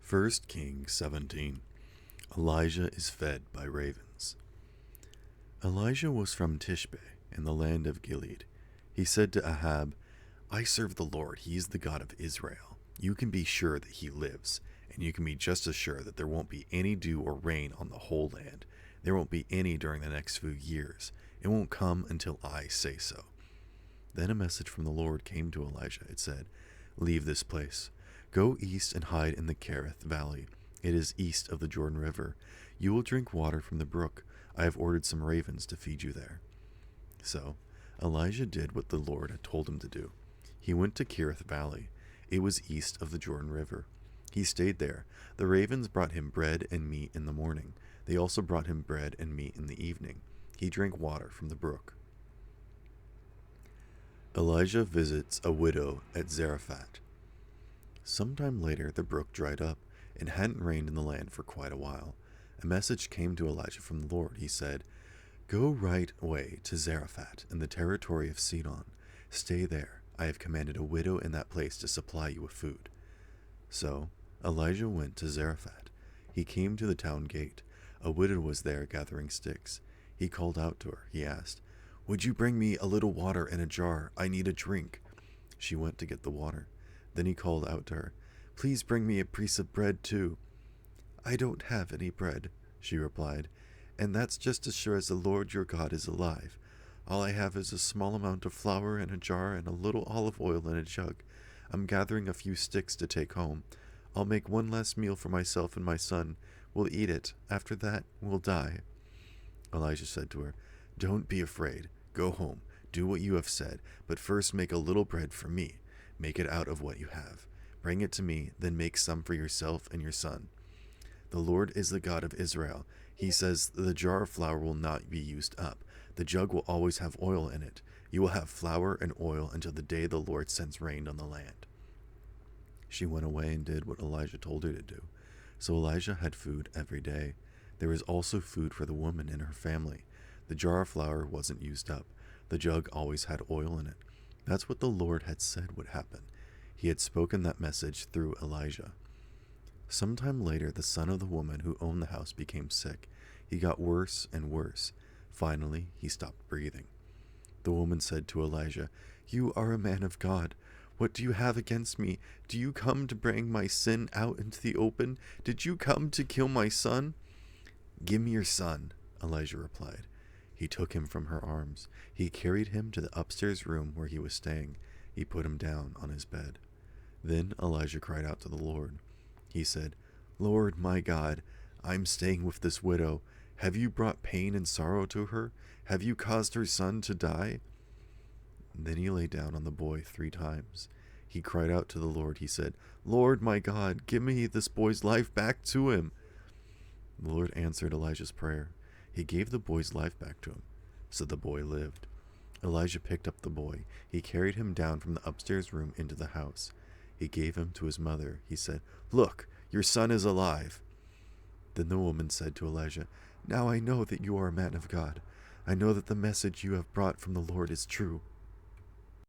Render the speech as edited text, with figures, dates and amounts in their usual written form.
1 Kings 17. Elijah is fed by ravens. Elijah was from Tishbe in the land of Gilead. He said to Ahab, I serve the Lord, he is the God of Israel. You can be sure that he lives, and you can be just as sure that there won't be any dew or rain on the whole land. There won't be any during the next few years. It won't come until I say so. Then a message from the Lord came to Elijah. It said, Leave this place. Go east and hide in the Kerith Valley. It is east of the Jordan River. You will drink water from the brook. I have ordered some ravens to feed you there. So Elijah did what the Lord had told him to do. He went to Kerith Valley. It was east of the Jordan River. He stayed there. The ravens brought him bread and meat in the morning. They also brought him bread and meat in the evening. He drank water from the brook. Elijah visits a widow at Zarephath. Sometime later, the brook dried up. It hadn't rained in the land for quite a while. A message came to Elijah from the Lord. He said, Go right away to Zarephath in the territory of Sidon. Stay there. I have commanded a widow in that place to supply you with food. So Elijah went to Zarephath. He came to the town gate. A widow was there gathering sticks. He called out to her. He asked, Would you bring me a little water in a jar? I need a drink. She went to get the water. Then he called out to her, Please bring me a piece of bread too. I don't have any bread, she replied, and that's just as sure as the Lord your God is alive. All I have is a small amount of flour in a jar and a little olive oil in a jug. I'm gathering a few sticks to take home. I'll make one last meal for myself and my son. We'll eat it. After that, we'll die. Elijah said to her, Don't be afraid. Go home. Do what you have said, but first make a little bread for me. Make it out of what you have. Bring it to me, then make some for yourself and your son. The Lord is the God of Israel. He says the jar of flour will not be used up. The jug will always have oil in it. You will have flour and oil until the day the Lord sends rain on the land. She went away and did what Elijah told her to do. So Elijah had food every day. There was also food for the woman and her family. The jar of flour wasn't used up. The jug always had oil in it. That's what the Lord had said would happen. He had spoken that message through Elijah. Sometime later, the son of the woman who owned the house became sick. He got worse and worse. Finally, he stopped breathing. The woman said to Elijah, You are a man of God. What do you have against me? Do you come to bring my sin out into the open? Did you come to kill my son? Give me your son, Elijah replied. He took him from her arms. He carried him to the upstairs room where he was staying. He put him down on his bed. Then Elijah cried out to the Lord. He said, Lord my God, I'm staying with this widow. Have you brought pain and sorrow to her? Have you caused her son to die? Then he lay down on the boy 3 times. He cried out to the Lord. He said, Lord my God, give me this boy's life back to him. The Lord answered Elijah's prayer. He gave the boy's life back to him, so the boy lived. Elijah picked up the boy. He carried him down from the upstairs room into the house. He gave him to his mother. He said, Look, your son is alive. Then the woman said to Elijah, Now I know that you are a man of God. I know that the message you have brought from the Lord is true.